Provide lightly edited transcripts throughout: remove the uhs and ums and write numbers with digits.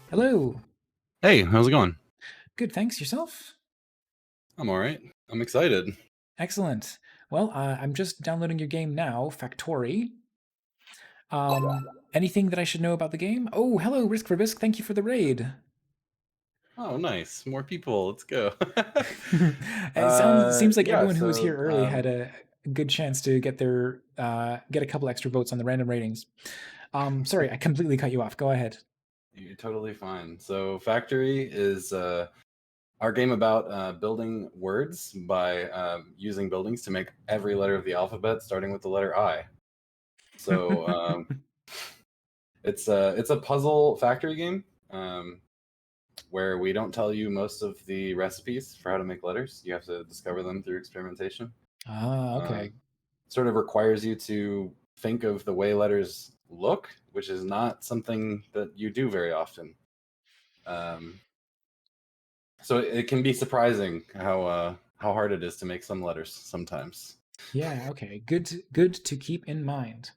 Hello. Hey, how's it going? Good, thanks. Yourself? I'm all right. I'm excited. Excellent. Well, I'm just downloading your game now, Factori. Anything that I should know about the game? Oh, hello, Risk for Bisque. Thank you for the raid. Oh, nice. More people. Let's go. Seems like Yeah, everyone who was so here early had a good chance to get a couple extra votes on the random ratings. Sorry, I completely cut you off. Go ahead. you're totally fine. So Factory is our game about building words by using buildings to make every letter of the alphabet starting with the letter I. So it's a puzzle factory game where we don't tell you most of the recipes for how to make letters. You have to discover them through experimentation. Okay. Um, sort of requires you to think of the way letters look, which is not something that you do very often. Um, so it can be surprising how hard it is to make some letters sometimes. Yeah, okay. Good to keep in mind.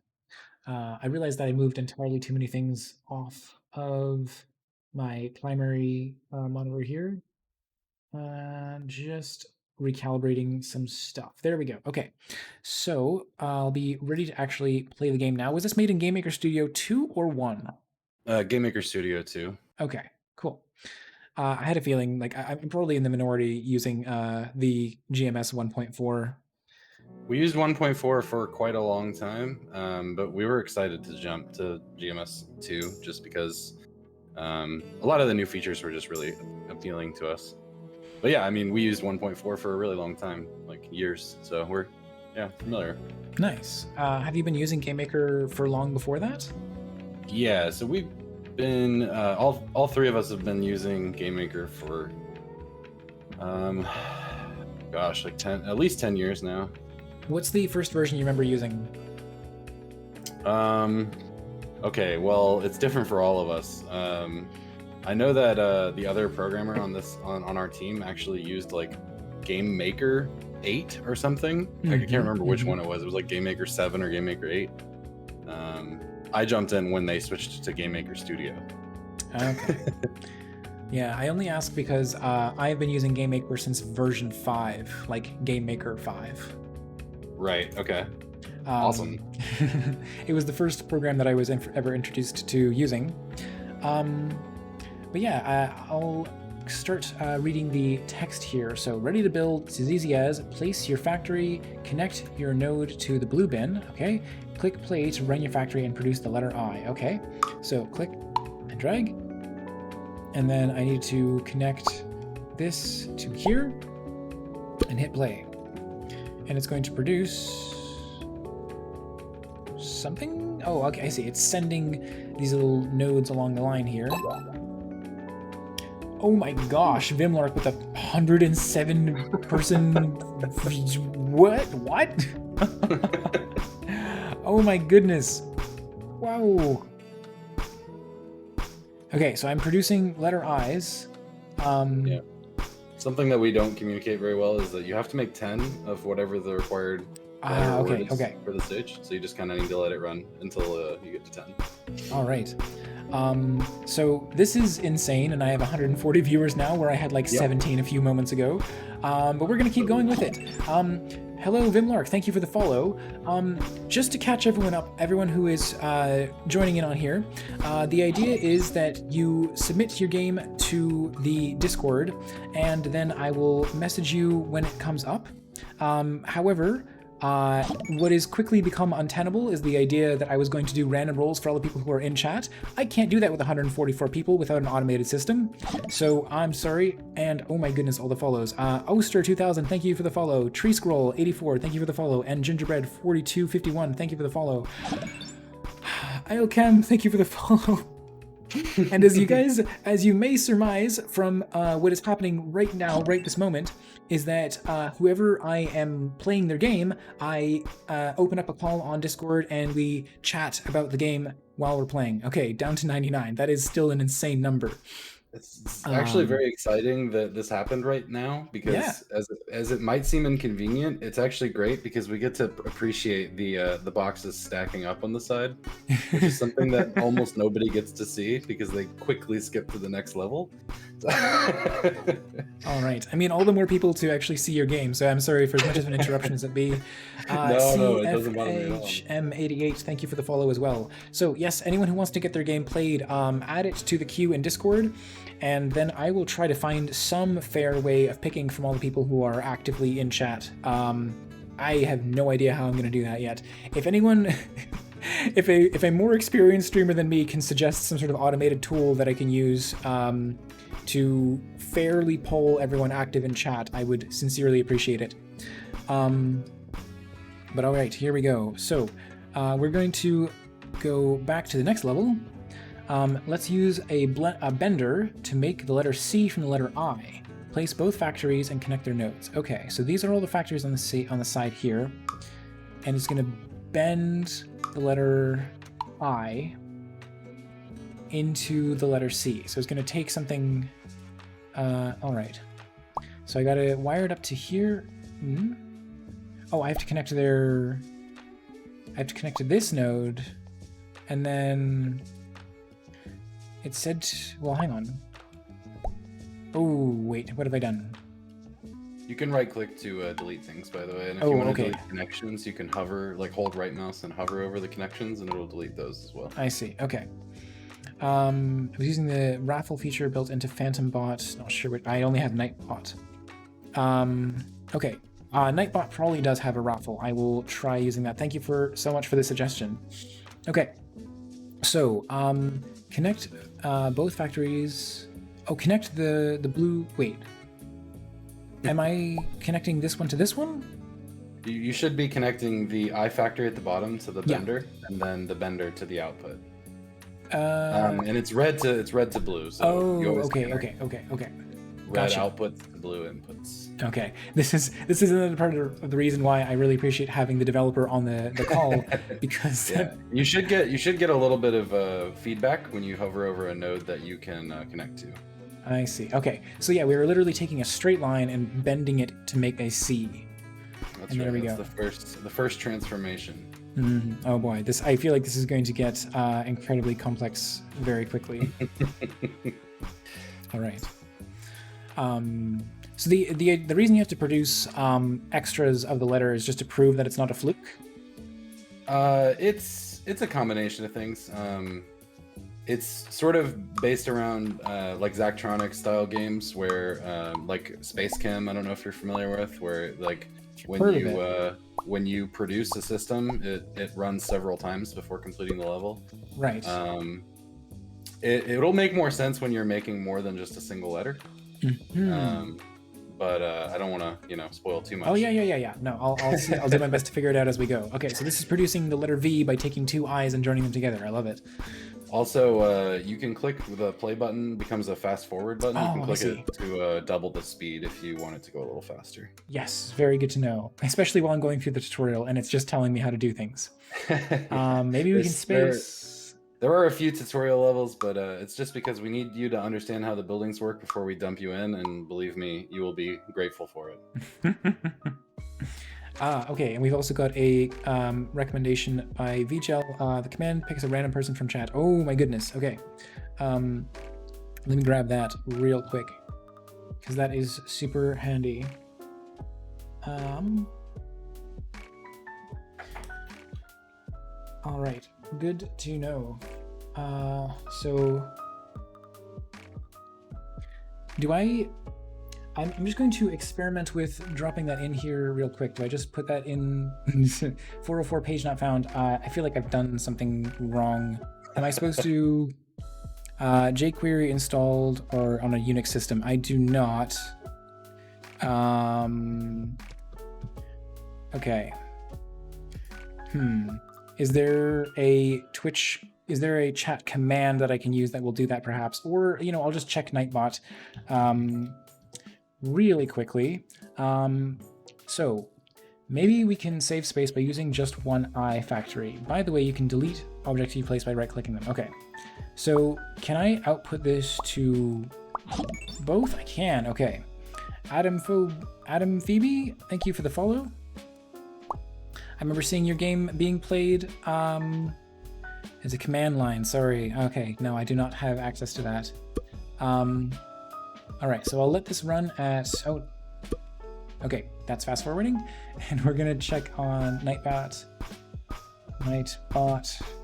I realized that I moved entirely too many things off of my primary monitor here. Just recalibrating some stuff. There we go. Okay, so I'll be ready to actually play the game now. Was this made in Game Maker Studio 2 or 1? Game Maker Studio 2. Okay, cool. I had a feeling like I'm probably in the minority using the GMS 1.4. We used 1.4 for quite a long time, but we were excited to jump to GMS 2 just because a lot of the new features were just really appealing to us. But yeah, I mean, we used 1.4 for a really long time, like years. So we're familiar. Nice. Have you been using Game Maker for long before that? Yeah, so we've been all three of us have been using Game Maker for gosh, like 10 at least 10 years now. What's the first version you remember using? Okay, well, it's different for all of us. I know that the other programmer on our team actually used like Game Maker 8 or something. I can't remember which one it was. It was like Game Maker 7 or Game Maker 8. I jumped in when they switched to Game Maker Studio. Okay. Yeah, I only ask because I've been using Game Maker since version 5, like Game Maker 5. Right, okay. Awesome. It was the first program that I was ever introduced to using. But yeah, I'll start reading the text here. So ready to build, it's as easy as place your factory, connect your node to the blue bin, okay? Click play to run your factory and produce the letter I, okay? So click and drag. And then I need to connect this to here and hit play. And it's going to produce something? Oh, okay, I see. It's sending these little nodes along the line here. Oh my gosh, Vimlark with a 107 person. What? Oh my goodness. Wow. Okay, so I'm producing letter I's. Yeah. Something that we don't communicate very well is that you have to make 10 of whatever the required word is for the stage. So you just kind of need to let it run until you get to 10. All right. So this is insane, and I have 140 viewers now, where I had like 17 a few moments ago. But we're gonna keep going with it. Hello, Vimlark. Thank you for the follow. Just to catch everyone up, everyone who is joining in on here, the idea is that you submit your game to the Discord, and then I will message you when it comes up. However, what has quickly become untenable is the idea that I was going to do random rolls for all the people who are in chat. I can't do that with 144 people without an automated system, so I'm sorry. And oh my goodness, all the follows. Oster2000, thank you for the follow. Tree Scroll 84, thank you for the follow. And Gingerbread 4251, thank you for the follow. Iocam, thank you for the follow. And as you may surmise from what is happening right now, right this moment, is that whoever I am playing their game, I open up a call on Discord and we chat about the game while we're playing. Okay, down to 99. That is still an insane number. It's actually Um, very exciting that this happened right now yeah. because as it might seem inconvenient, it's actually great because we get to appreciate the boxes stacking up on the side, which is something that almost nobody gets to see because they quickly skip to the next level. All right. I mean, all the more people to actually see your game, so I'm sorry for as much of an interruption as it be. No, it doesn't bother me at all. CFHM88, thank you for the follow as well. So yes, anyone who wants to get their game played, add it to the queue in Discord, and then I will try to find some fair way of picking from all the people who are actively in chat. I have no idea how I'm going to do that yet. If anyone... if a more experienced streamer than me can suggest some sort of automated tool that I can use to fairly poll everyone active in chat, I would sincerely appreciate it. But all right, here we go. So we're going to go back to the next level. Let's use a bender to make the letter C from the letter I. Place both factories and connect their nodes. Okay, so these are all the factories on the side here, and it's going to bend the letter I into the letter C. So it's going to take something. All right. So I got to wire it up to here. Oh, I have to connect to their. I have to connect to this node, and then it said. Well, hang on. Oh wait, what have I done? You can right-click to delete things, by the way, and if you want to delete connections, you can hover, like hold right mouse and hover over the connections, and it'll delete those as well. I see. Okay. I was using the raffle feature built into Phantom Bot. Not sure what. I only have Nightbot. Okay. Nightbot probably does have a raffle. I will try using that. Thank you so much for the suggestion. Okay. So connect both factories. Oh, connect the blue. Wait. Am I connecting this one to this one? You should be connecting the I factory at the bottom to the bender, and then the bender to the output. And it's red to blue. So okay. Red outputs to blue inputs. Okay, this is another part of the reason why I really appreciate having the developer on the call, because you should get a little bit of feedback when you hover over a node that you can connect to. I see. Okay, so yeah, we were literally taking a straight line and bending it to make a C. That's right. There we go. The first transformation. Oh boy, I feel like this is going to get incredibly complex very quickly. All right. So the reason you have to produce extras of the letter is just to prove that it's not a fluke. It's a combination of things. It's sort of based around like Zachtronics style games where like Space Chem, I don't know if you're familiar with, where like when you produce a system, it runs several times before completing the level. Right. It'll make more sense when you're making more than just a single letter. But I don't want to, spoil too much. Oh yeah. No, I'll do my best to figure it out as we go. Okay, so this is producing the letter V by taking two I's and joining them together. I love it. Also, you can click the play button, becomes a fast forward button. You can click it to double the speed if you want it to go a little faster. Yes, very good to know, especially while I'm going through the tutorial and it's just telling me how to do things. Maybe we can space. There are a few tutorial levels, but it's just because we need you to understand how the buildings work before we dump you in, and believe me, you will be grateful for it. Okay, and we've also got a recommendation by VGel. The command picks a random person from chat. Oh my goodness. Okay. Let me grab that real quick, because that is super handy. All right, good to know. So I'm just going to experiment with dropping that in here real quick. Do I just put that in 404 page not found? I feel like I've done something wrong. Am I supposed to jQuery installed or on a Unix system? I do not. Okay. Is there a chat command that I can use that will do that perhaps? Or, I'll just check Nightbot really quickly. So maybe we can save space by using just one I factory. By the way, you can delete objects you place by right-clicking them. Okay. So can I output this to both? I can. Okay. Adam Phoebe, thank you for the follow. I remember seeing your game being played as a command line. Sorry. Okay. No, I do not have access to that. All right. So I'll let this run at. Oh. Okay. That's fast forwarding, and we're gonna check on Nightbot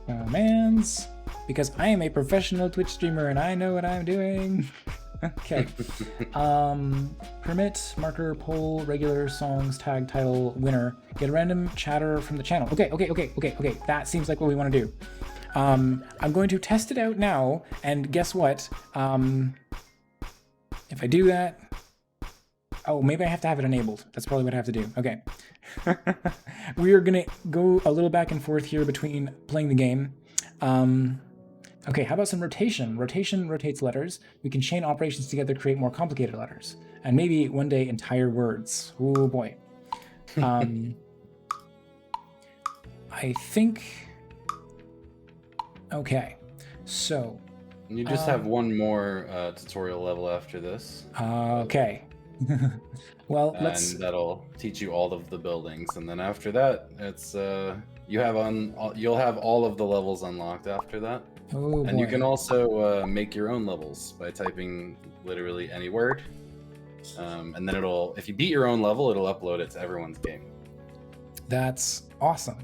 commands because I am a professional Twitch streamer and I know what I'm doing. Okay. Permit, marker, poll, regular, songs, tag, title, winner. Get a random chatter from the channel. Okay. That seems like what we want to do. I'm going to test it out now, and guess what? If I do that... Oh, maybe I have to have it enabled. That's probably what I have to do. Okay. We are going to go a little back and forth here between playing the game. Okay, how about some rotation? Rotation rotates letters. We can chain operations together, create more complicated letters. And maybe one day entire words. Oh boy. I think... Okay, so... You just have one more tutorial level after this. Okay. Well, let's... And that'll teach you all of the buildings. And then after that, it's you'll have all of the levels unlocked after that. Oh, and boy. you can also make your own levels by typing literally any word. And then if you beat your own level, it'll upload it to everyone's game. That's awesome.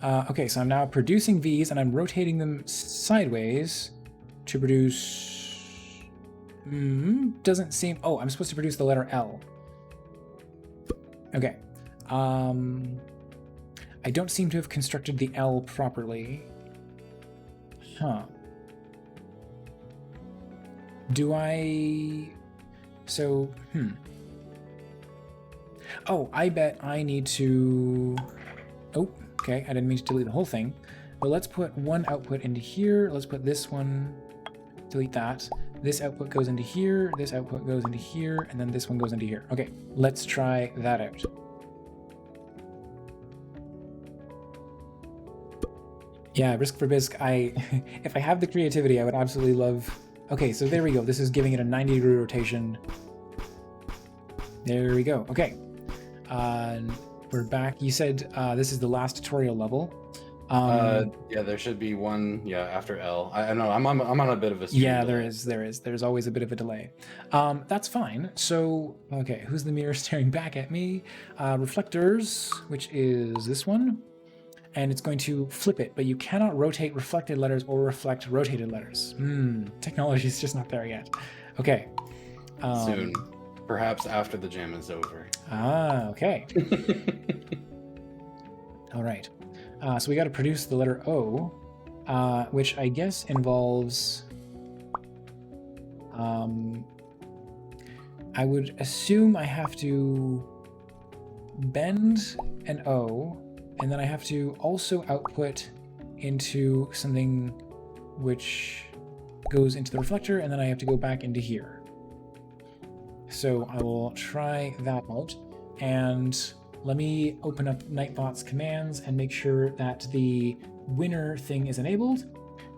Okay, so I'm now producing these and I'm rotating them sideways to produce... doesn't seem... Oh, I'm supposed to produce the letter L. Okay. I don't seem to have constructed the L properly. Huh. Do I... So, Oh, I bet I need to... Oh, okay, I didn't mean to delete the whole thing. But let's put one output into here. Let's put this one... Delete that. This output goes into here, this output goes into here, and then this one goes into here. Okay, let's try that out. Yeah, Risk for Bisque, if I have the creativity, I would absolutely love... Okay, so there we go. This is giving it a 90-degree rotation. There we go. Okay. We're back. You said this is the last tutorial level. Yeah, there should be one. Yeah, after L. I know I'm on a bit of a stream yeah, delay. There's always a bit of a delay. That's fine. So okay, who's the mirror staring back at me? Reflectors, which is this one, and it's going to flip it, but you cannot rotate reflected letters or reflect rotated letters. Technology is just not there yet. Okay. Soon, perhaps after the jam is over. Okay. All right. So we got to produce the letter O, which I guess involves... I would assume I have to bend an O, and then I have to also output into something which goes into the reflector, and then I have to go back into here. So I will try that out, and let me open up Nightbot's commands and make sure that the winner thing is enabled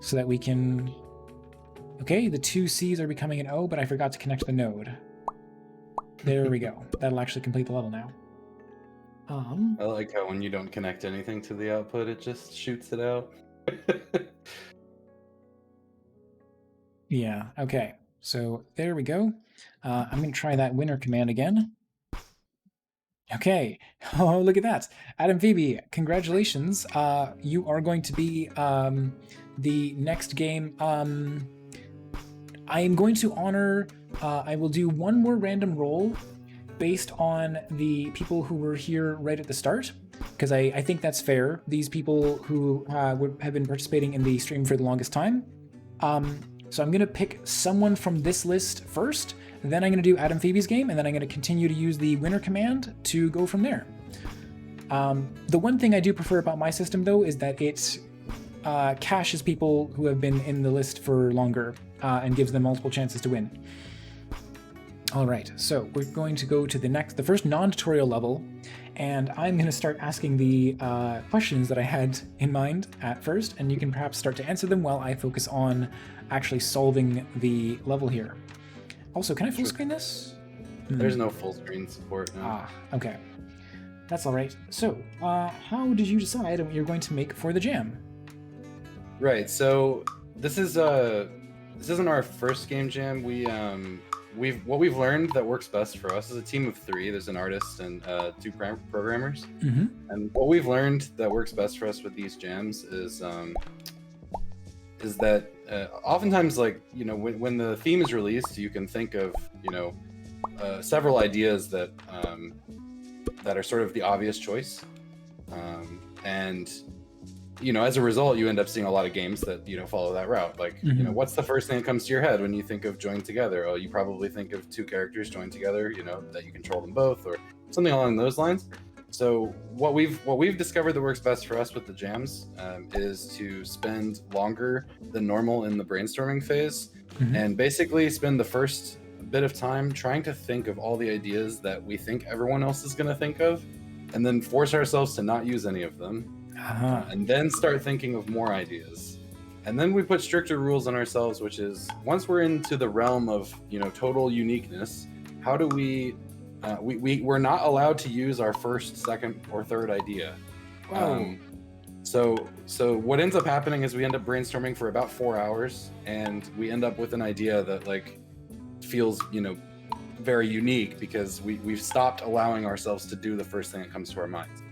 so that we can... Okay, the two C's are becoming an O, but I forgot to connect the node. There we go. That'll actually complete the level now. I like how when you don't connect anything to the output, it just shoots it out. Yeah, okay. So there we go. I'm going to try that winner command again. Okay. Oh, look at that. Adam Phoebe, congratulations. You are going to be the next game. I am going to honor... I will do one more random roll based on the people who were here right at the start, because I think that's fair. These people who have been participating in the stream for the longest time. So I'm going to pick someone from this list first, then I'm going to do Adam Phoebe's game, and then I'm going to continue to use the winner command to go from there. The one thing I do prefer about my system, though, is that it caches people who have been in the list for longer and gives them multiple chances to win. All right, so we're going to go to the first non-tutorial level, and I'm going to start asking the questions that I had in mind at first, and you can perhaps start to answer them while I focus on actually solving the level here. Also, can I full screen this? There's no full screen support now. Okay. That's all right. So, how did you decide on what you're going to make for the jam? Right. So this isn't our first game jam. What we've learned that works best for us is a team of 3. There's an artist and 2 programmers. Mm-hmm. And what we've learned that works best for us with these jams is that oftentimes, like, when the theme is released, you can think of several ideas that are sort of the obvious choice, and as a result, you end up seeing a lot of games that follow that route. Like, Mm-hmm. What's the first thing that comes to your head when you think of joined together? Oh, you probably think of 2 characters joined together, that you control them both, or something along those lines. So what we've discovered that works best for us with the jams is to spend longer than normal in the brainstorming phase, Mm-hmm. and basically spend the first bit of time trying to think of all the ideas that we think everyone else is going to think of, and then force ourselves to not use any of them. And then start thinking of more ideas. And then we put stricter rules on ourselves, which is, once we're into the realm of total uniqueness, how do we're not allowed to use our first, second, or third idea. Wow. So what ends up happening is we end up brainstorming for about 4 hours, and we end up with an idea that feels very unique because we've stopped allowing ourselves to do the first thing that comes to our minds.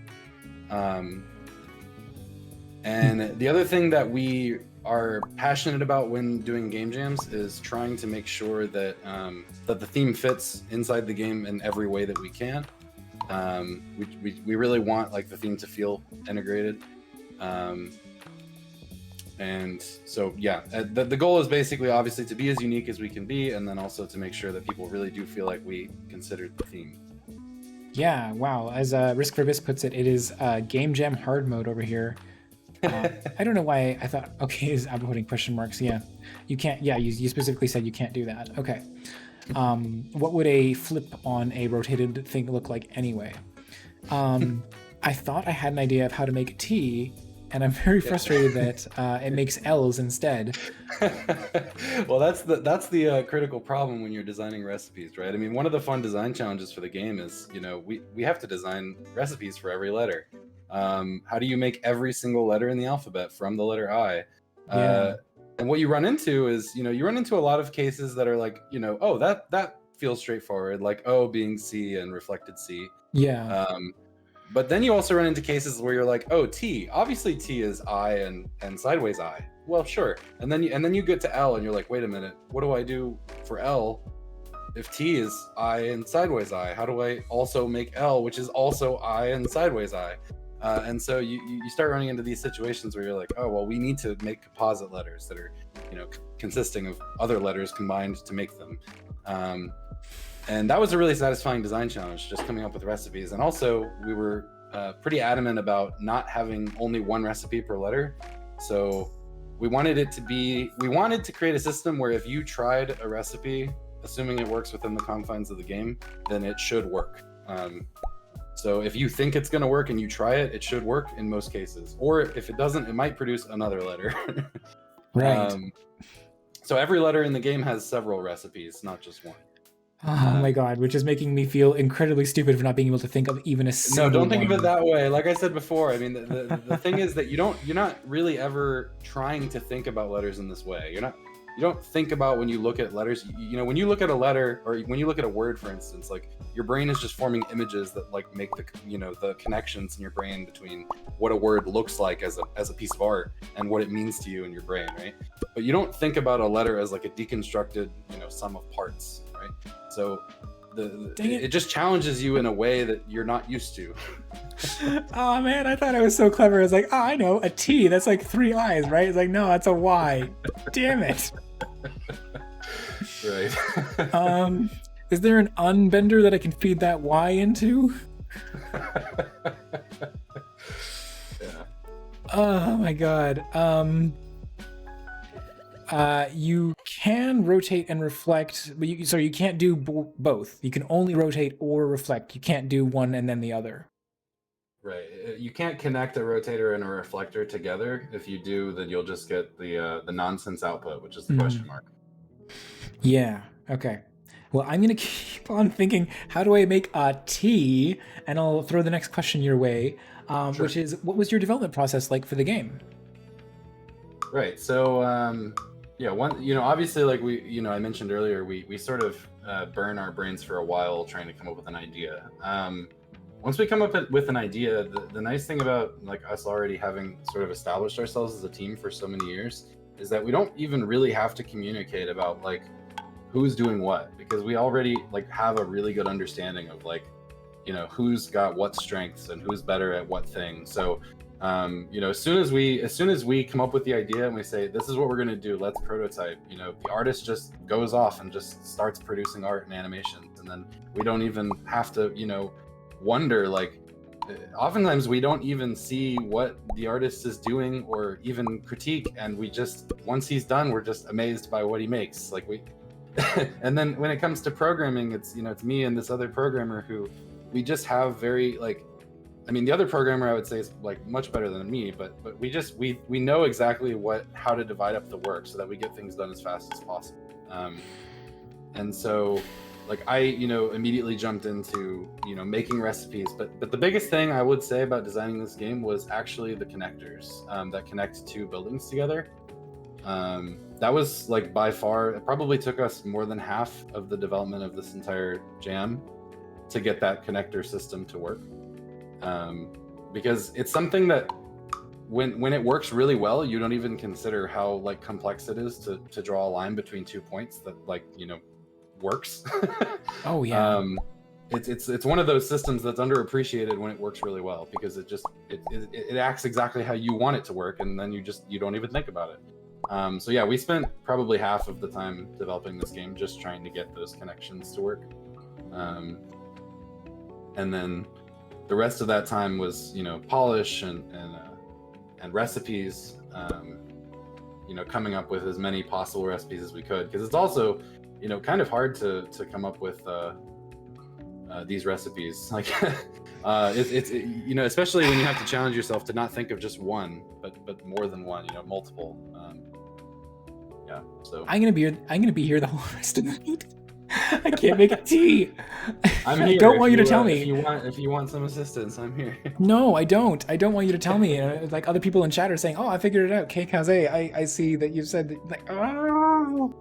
And the other thing that we are passionate about when doing game jams is trying to make sure that that the theme fits inside the game in every way that we can. We really want the theme to feel integrated. And so, yeah, the goal is basically, obviously, to be as unique as we can be, and then also to make sure that people really do feel like we considered the theme. Yeah, wow. As Risk for Bis puts it, it is game jam hard mode over here. I don't know why I thought, okay, I'm putting question marks. Yeah, you can't. Yeah, you specifically said you can't do that. Okay. What would a flip on a rotated thing look like anyway? I thought I had an idea of how to make a T, and I'm very frustrated that it makes L's instead. Well, that's the critical problem when you're designing recipes, right? I mean, one of the fun design challenges for the game is, we have to design recipes for every letter. How do you make every single letter in the alphabet from the letter I? Yeah. And what you run into is, you run into a lot of cases that are like, oh, that feels straightforward, like O being C and reflected C. Yeah. But then you also run into cases where you're like, oh, T. Obviously, T is I and sideways I. Well, sure. And then you get to L and you're like, wait a minute, what do I do for L if T is I and sideways I? How do I also make L, which is also I and sideways I? And so you start running into these situations where you're like, oh, well, we need to make composite letters that are, consisting of other letters combined to make them. And that was a really satisfying design challenge, just coming up with recipes. And also, we were pretty adamant about not having only one recipe per letter. So we wanted to create a system where if you tried a recipe, assuming it works within the confines of the game, then it should work. So if you think it's going to work and you try it, it should work in most cases. Or if it doesn't, it might produce another letter. Right. So every letter in the game has several recipes, not just one. Oh my god, which is making me feel incredibly stupid for not being able to think of even a single No, don't think one. of it that way. Like I said before, I mean, the thing is that you're not really ever trying to think about letters in this way. You don't think about when you look at letters. When you look at a letter or when you look at a word, for instance, like your brain is just forming images that make the connections in your brain between what a word looks like as a piece of art and what it means to you in your brain, right? But you don't think about a letter as like a deconstructed, sum of parts, right? So it just challenges you in a way that you're not used to. Oh man, I thought I was so clever. I was like, I know, a T, that's like 3 I's, right? It's like, no, that's a Y. Damn it. Right. Is there an unbender that I can feed that Y into? Yeah. Oh my god. You can rotate and reflect, but so you can't do both. You can only rotate or reflect. You can't do one and then the other. Right. You can't connect a rotator and a reflector together. If you do, then you'll just get the nonsense output, which is the question mark. Yeah. Okay. Well, I'm gonna keep on thinking. How do I make a T? And I'll throw the next question your way, Sure. which is, what was your development process like for the game? Right. So, yeah, obviously, like I mentioned earlier, we sort of burn our brains for a while trying to come up with an idea. Once we come up with an idea, the nice thing about like us already having sort of established ourselves as a team for so many years is that we don't even really have to communicate about like who's doing what, because we already like have a really good understanding of like, who's got what strengths and who's better at what thing. So as soon as we come up with the idea and we say this is what we're going to do, let's prototype, the artist just goes off and just starts producing art and animations, and then we don't even have to wonder, like oftentimes we don't even see what the artist is doing or even critique, and we just, once he's done, we're just amazed by what he makes. Like we and then when it comes to programming, it's it's me and this other programmer who we just have very like, I mean, the other programmer I would say is like much better than me, but we know exactly how to divide up the work so that we get things done as fast as possible. And so like I immediately jumped into making recipes, but the biggest thing I would say about designing this game was actually the connectors that connect two buildings together. That was like by far, it probably took us more than half of the development of this entire jam to get that connector system to work. Because it's something that when it works really well, you don't even consider how like complex it is to draw a line between 2 points that like works. Oh yeah. It's one of those systems that's underappreciated when it works really well, because it acts exactly how you want it to work, and then you don't even think about it. So yeah, we spent probably half of the time developing this game just trying to get those connections to work, and then the rest of that time was polish and recipes, coming up with as many possible recipes as we could, because it's also kind of hard to come up with these recipes. Like it's especially when you have to challenge yourself to not think of just one, but more than one, multiple. Yeah, so I'm gonna be here the whole rest of the night. I can't make a tea. I'm here. I don't want you to tell me. If you want some assistance, I'm here. No, I don't. I don't want you to tell me. Like other people in chat are saying, "Oh, I figured it out." K Kaze, I see that you said that, like, oh.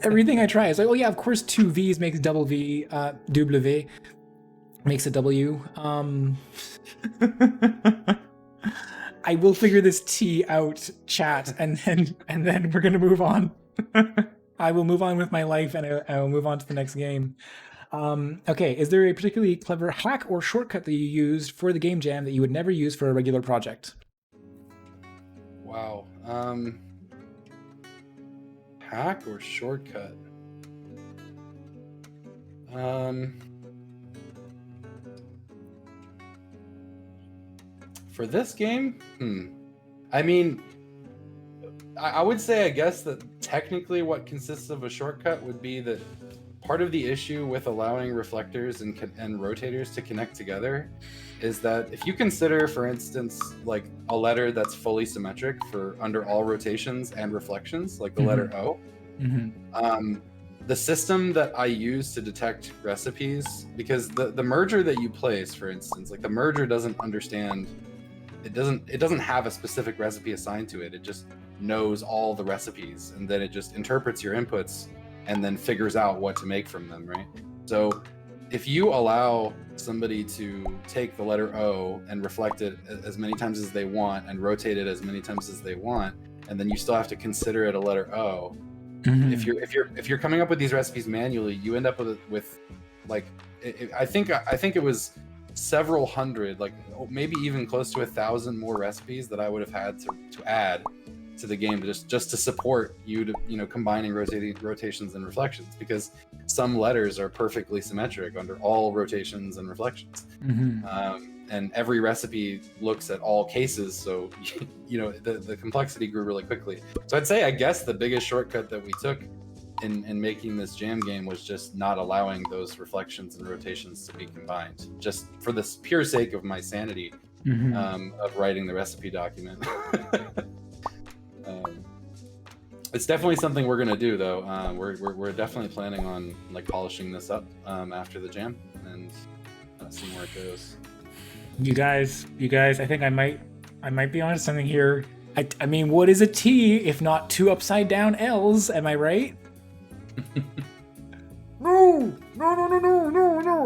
Everything I try is like, oh yeah, of course 2 V's makes double V. W makes a W. I will figure this T out, chat, and then we're gonna move on. I will move on with my life, and I will move on to the next game. Okay, is there a particularly clever hack or shortcut that you used for the game jam that you would never use for a regular project? Wow. Hack or shortcut? For this game? I mean, I would say, I guess, that technically what consists of a shortcut would be that part of the issue with allowing reflectors and rotators to connect together is that if you consider, for instance, like a letter that's fully symmetric for under all rotations and reflections, like the letter O, the system that I use to detect recipes, because the merger that you place, for instance, like the merger doesn't understand, it doesn't have a specific recipe assigned to it. It just knows all the recipes, and then it just interprets your inputs and then figures out what to make from them, right? So if you allow somebody to take the letter O and reflect it as many times as they want and rotate it as many times as they want, and then you still have to consider it a letter O, if you're coming up with these recipes manually, you end up with like I think it was several hundred, like maybe even close to 1,000 more recipes that I would have had to add to the game just to support you to combining rotations and reflections, because some letters are perfectly symmetric under all rotations and reflections. and every recipe looks at all cases. So, you know, the complexity grew really quickly. So I'd say, I guess the biggest shortcut that we took in making this jam game was just not allowing those reflections and rotations to be combined, just for the pure sake of my sanity of writing the recipe document. It's definitely something we're gonna do, though. We're definitely planning on like polishing this up after the jam and seeing where it goes. You guys, I think I might be onto something here. I mean, what is a T if not two upside down L's? Am I right? No.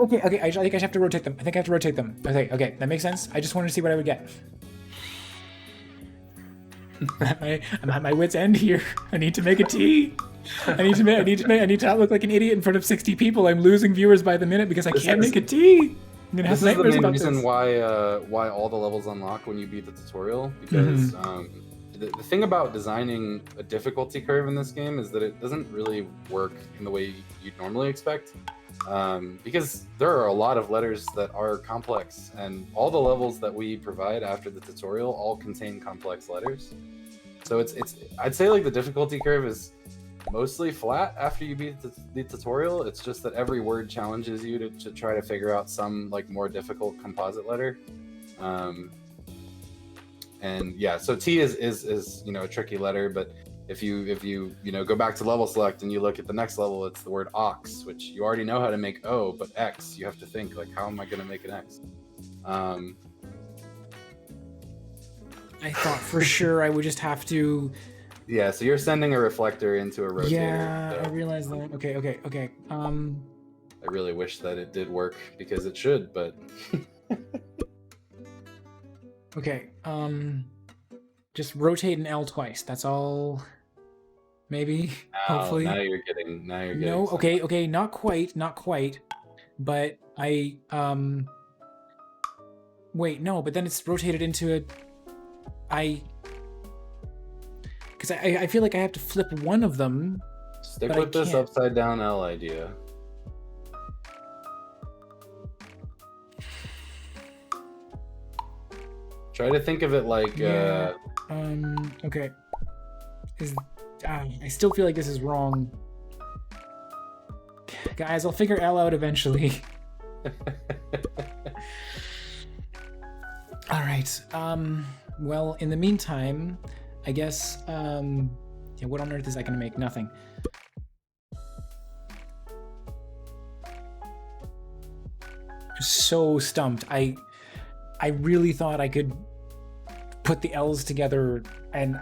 Okay. I think I have to rotate them. Okay. That makes sense. I just wanted to see what I would get. I'm at my wit's end here. I need to make a T. I need to not look like an idiot in front of 60 people. I'm losing viewers by the minute because I can't make a T. I'm gonna have this is the nightmares main about reason this. why all the levels unlock when you beat the tutorial, because the thing about designing a difficulty curve in this game is that it doesn't really work in the way you'd normally expect, because there are a lot of letters that are complex, and all the levels that we provide after the tutorial all contain complex letters. So it's I'd say like the difficulty curve is mostly flat after you beat the tutorial. It's just that every word challenges you to try to figure out some like more difficult composite letter. And yeah, so T is you know, a tricky letter, but if you go back to level select and you look at the next level, it's the word ox, which you already know how to make O, but X, you have to think like, how am I going to make an X? I thought for sure I would just have to. Yeah, so you're sending a reflector into a rotator. Yeah, so I realized that. Okay. I really wish that it did work, because it should, but Okay. Just rotate an L twice. That's all. Maybe. Hopefully. Now you're getting. No. somewhere. Okay. Not quite. But I. Wait. No. But then it's rotated into a. Because I feel like I have to flip one of them. Stick but I with this can't. upside down L idea. Try to think of it like. Yeah. Okay. I still feel like this is wrong. Guys, I'll figure L out eventually. All right. Well, in the meantime, I guess. Yeah. What on earth is I gonna make? Nothing. So stumped. I really thought I could put the L's together, and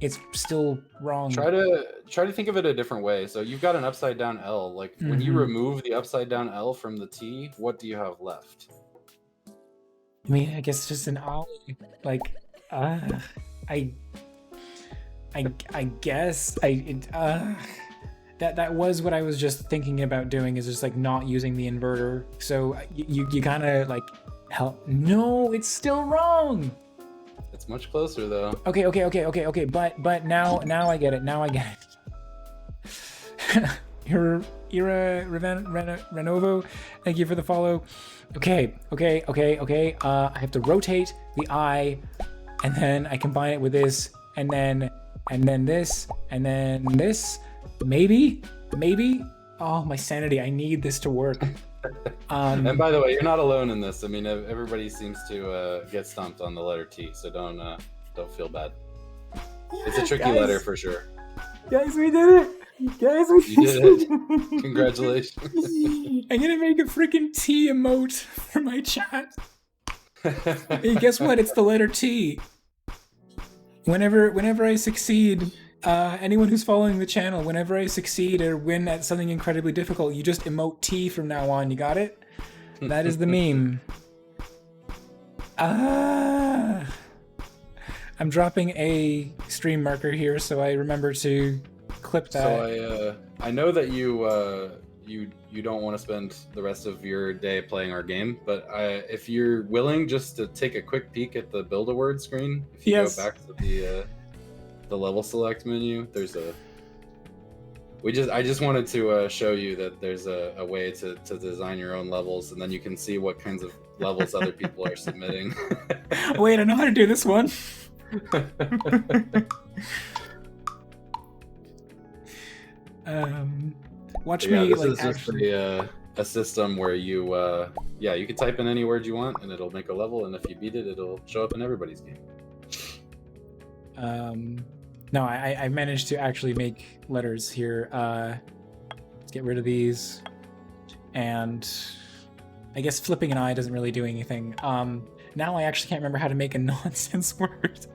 it's still wrong. Try to think of it a different way. So you've got an upside down L. Like when you remove the upside down L from the T, what do you have left? I mean, I guess just an I. Like, I guess that was what I was just thinking about doing, is just like not using the inverter. So you kind of like help. No, it's still wrong. It's much closer though. Okay. But now I get it. Ira Renovo, thank you for the follow. Okay. I have to rotate the I, and then I combine it with this, and then this, and then this. Maybe. Oh, my sanity! I need this to work. And by the way, you're not alone in this. I mean, everybody seems to get stumped on the letter T, so don't feel bad. It's a tricky letter for sure. Guys, we did it! You did it. Congratulations. I'm gonna make a freaking T emote for my chat. Hey, guess what? It's the letter T. Whenever I succeed, anyone who's following the channel, whenever I succeed or win at something incredibly difficult, you just emote T from now on. You got it? That is the meme. I'm dropping a stream marker here, so I remember to clip that. So I know that you don't want to spend the rest of your day playing our game, but if you're willing just to take a quick peek at the build a word screen, if you go back to the level select menu, there's a I just wanted to show you that there's a way to design your own levels, and then you can see what kinds of levels other people are submitting. Wait, I know how to do this one. Watch me this like is just actually. a system where you you can type in any word you want and it'll make a level, and if you beat it, it'll show up in everybody's game. No, I managed to actually make letters here. Let's get rid of these. And I guess flipping an I doesn't really do anything. Now I actually can't remember how to make a nonsense word.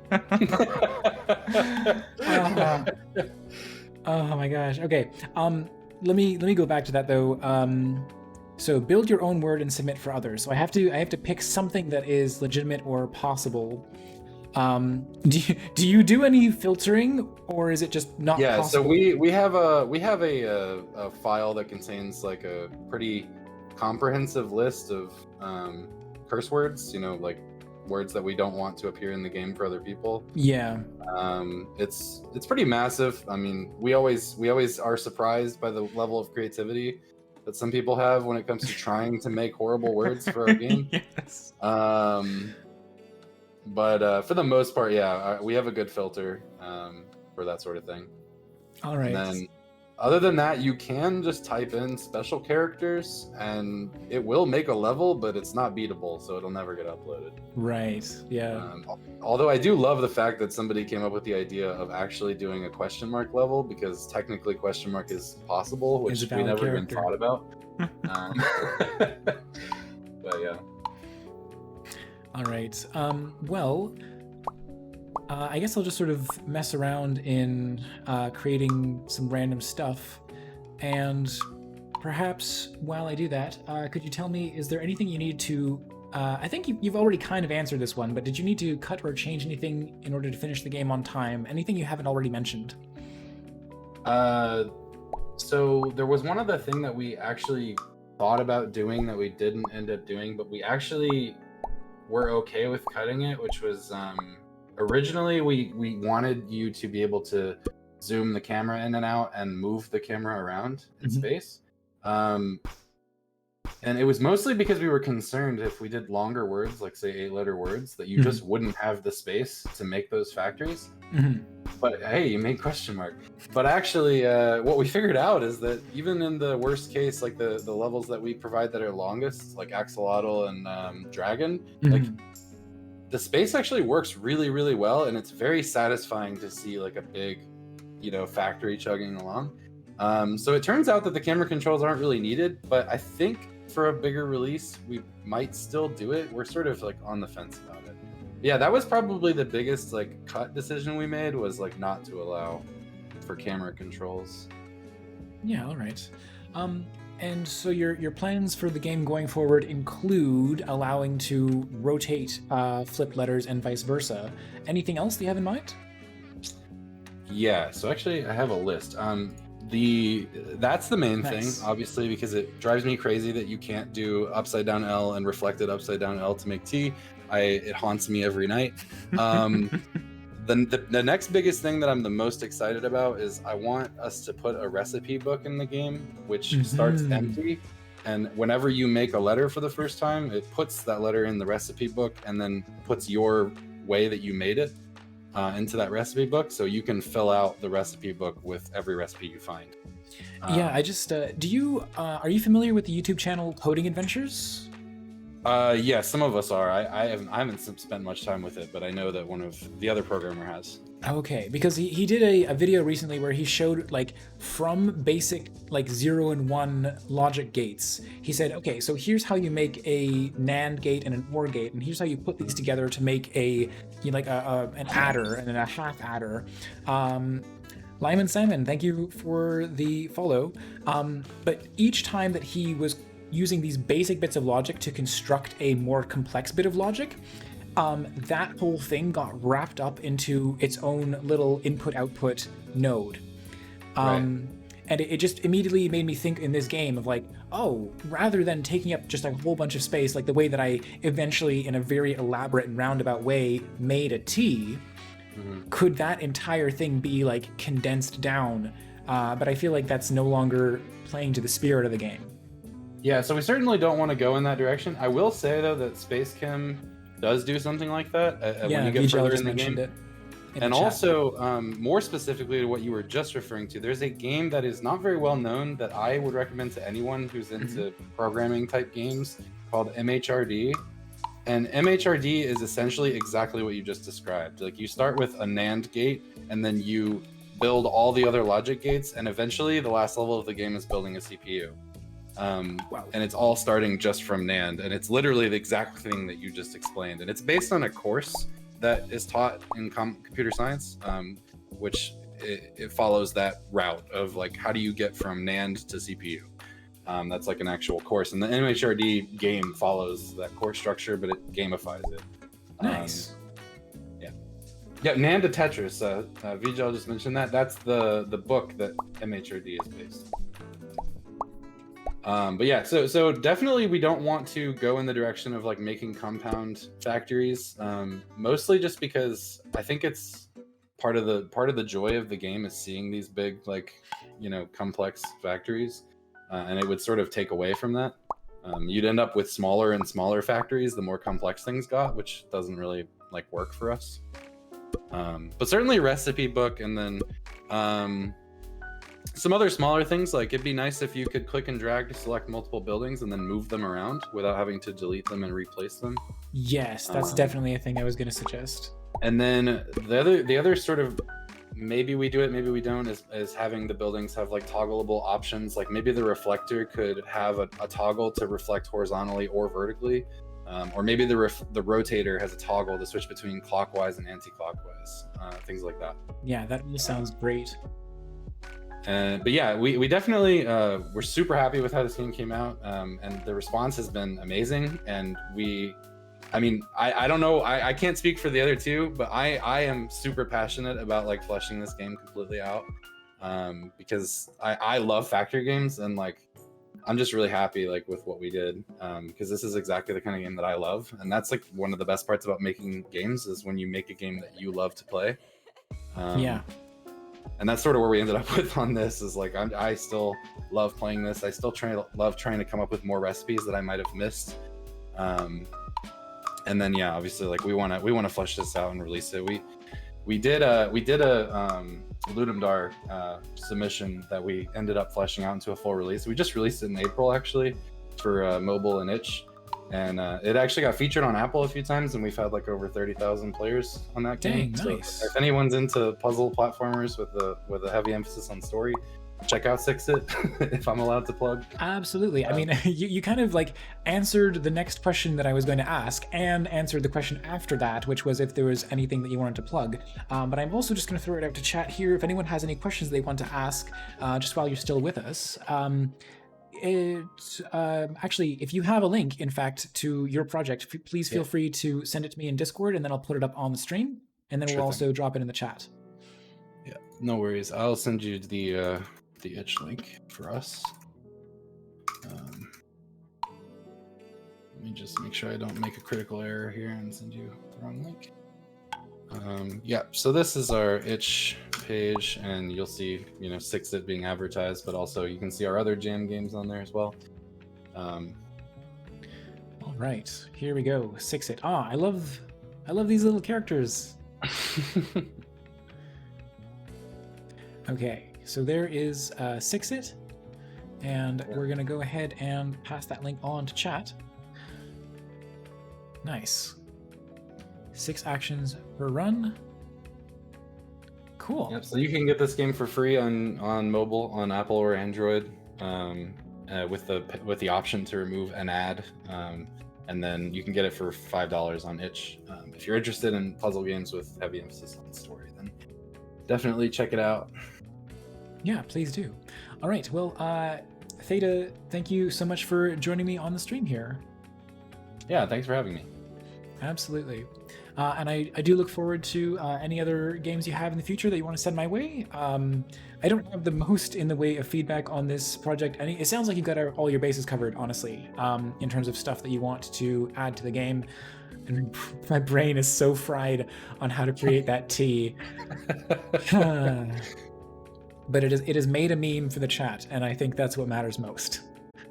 Oh my gosh. Okay. Let me go back to that though. So build your own word and submit for others. So I have to pick something that is legitimate or possible. Do you do any filtering, or is it just not possible? So we have a file that contains like a pretty comprehensive list of curse words, like words that we don't want to appear in the game for other people. Yeah. It's pretty massive. I mean, we always are surprised by the level of creativity that some people have when it comes to trying to make horrible words for our game. Yes. But for the most part, we have a good filter for that sort of thing. All right. And then, other than that, you can just type in special characters, and it will make a level, but it's not beatable, so it'll never get uploaded. Right. Yeah. Although I do love the fact that somebody came up with the idea of actually doing a question mark level, because technically question mark is possible, which we never even thought about. But yeah. All right. Well, I guess I'll just sort of mess around in creating some random stuff, and perhaps while I do that, could you tell me, is there anything you need to? I think you've already kind of answered this one, but did you need to cut or change anything in order to finish the game on time? Anything you haven't already mentioned? So there was one other thing that we actually thought about doing that we didn't end up doing, but we actually were okay with cutting it, which was originally we wanted you to be able to zoom the camera in and out and move the camera around in space. And it was mostly because we were concerned if we did longer words, like say 8-letter words, that you just wouldn't have the space to make those factories. But hey, you made question mark. But actually, what we figured out is that even in the worst case, like the levels that we provide that are longest, like Axolotl and Dragon, like the space actually works really, really well, and it's very satisfying to see like a big, factory chugging along. So it turns out that the camera controls aren't really needed, but I think for a bigger release, we might still do it. We're sort of like on the fence about it. Yeah, that was probably the biggest like cut decision we made, was like not to allow for camera controls. Yeah, all right. And so your plans for the game going forward include allowing to rotate flipped letters and vice versa. Anything else that you have in mind? Yeah, so actually I have a list. That's the main thing, obviously, because it drives me crazy that you can't do upside down L and reflected upside down L to make T. It haunts me every night. The next biggest thing that I'm the most excited about is I want us to put a recipe book in the game, which starts empty, and whenever you make a letter for the first time, it puts that letter in the recipe book and then puts your way that you made it into that recipe book, so you can fill out the recipe book with every recipe you find. I just are you familiar with the YouTube channel Coding Adventures? Yeah, some of us are. I haven't spent much time with it, but I know that one of the other programmer has. Okay, because he did a video recently where he showed like from basic like 0 and 1 logic gates. He said, okay, so here's how you make a NAND gate and an OR gate, and here's how you put these together to make an adder and then a half adder. Lyman Salmon, thank you for the follow. But each time that he was using these basic bits of logic to construct a more complex bit of logic, that whole thing got wrapped up into its own little input-output node. And it just immediately made me think in this game of like, oh, rather than taking up just a whole bunch of space, like the way that I eventually, in a very elaborate and roundabout way, made a T, could that entire thing be like condensed down but I feel like that's no longer playing to the spirit of the game. Yeah, so we certainly don't want to go in that direction. I will say though that Space Chem does do something like that when you get VGL further just in the mentioned game. it in And the chat. also, more specifically to what you were just referring to, there's a game that is not very well known that I would recommend to anyone who's into programming type games called MHRD. And MHRD is essentially exactly what you just described. Like you start with a NAND gate, and then you build all the other logic gates, and eventually the last level of the game is building a CPU. Wow. And it's all starting just from NAND, and it's literally the exact thing that you just explained. And it's based on a course that is taught in computer science, which it follows that route of like how do you get from NAND to CPU. That's like an actual course, and the MHRD game follows that course structure, but it gamifies it. Nice. Yeah, NAND to Tetris. Vijay just mentioned that. That's the book that MHRD is based on. But yeah, so definitely we don't want to go in the direction of like making compound factories. Mostly just because I think it's part of the joy of the game is seeing these big like complex factories, and it would sort of take away from that. You'd end up with smaller and smaller factories the more complex things got, which doesn't really like work for us. But certainly recipe book, and then some other smaller things, like it'd be nice if you could click and drag to select multiple buildings and then move them around without having to delete them and replace them. Yes, that's definitely a thing I was going to suggest. And then the other sort of maybe we do it, maybe we don't, is having the buildings have like toggleable options. Like maybe the reflector could have a toggle to reflect horizontally or vertically. Or maybe the rotator has a toggle to switch between clockwise and anti-clockwise, things like that. Yeah, that sounds great. But yeah, we definitely we're super happy with how this game came out, and the response has been amazing. And I don't know, I can't speak for the other two, but I am super passionate about like fleshing this game completely out, because I love factory games, and like I'm just really happy like with what we did, because this is exactly the kind of game that I love, and that's like one of the best parts about making games is when you make a game that you love to play. Yeah. And that's sort of where we ended up with on this, is like I still love playing this. I still love trying to come up with more recipes that I might have missed. And then yeah, obviously like we want to flesh this out and release it. We did a Ludumdar submission that we ended up fleshing out into a full release. We just released it in April actually for mobile and itch, and it actually got featured on Apple a few times, and we've had like over 30,000 players on that game. Dang, nice. So if anyone's into puzzle platformers with a heavy emphasis on story, check out Sixit if I'm allowed to plug. Absolutely. I mean, you kind of like answered the next question that I was going to ask, and answered the question after that, which was if there was anything that you wanted to plug. But I'm also just going to throw it out to chat here. If anyone has any questions they want to ask, just while you're still with us. Actually, if you have a link, in fact, to your project, please feel free to send it to me in Discord, and then I'll put it up on the stream, and then we'll also drop it in the chat. Yeah, no worries. I'll send you the itch link for us. Let me just make sure I don't make a critical error here and send you the wrong link. Yeah, so this is our itch page, and you'll see, Sixit being advertised, but also you can see our other jam games on there as well. All right, here we go. Sixit. I love these little characters. Okay, so there is Sixit, and we're gonna go ahead and pass that link on to chat. Nice. 6 actions per run. Cool. Yep, so you can get this game for free on mobile, on Apple or Android, with the option to remove an ad, and then you can get it for $5 on itch. If you're interested in puzzle games with heavy emphasis on story, then definitely check it out. Yeah, please do. All right, well, Theta, thank you so much for joining me on the stream here. Yeah, thanks for having me. Absolutely. And I do look forward to any other games you have in the future that you want to send my way. I don't have the most in the way of feedback on this project. It sounds like you've got all your bases covered, honestly, in terms of stuff that you want to add to the game. And my brain is so fried on how to create that tea. but it has made a meme for the chat, and I think that's what matters most.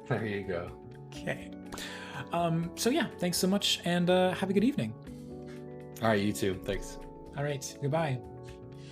There you go. Okay. So yeah, thanks so much, and have a good evening. All right, you too. Thanks. All right, goodbye.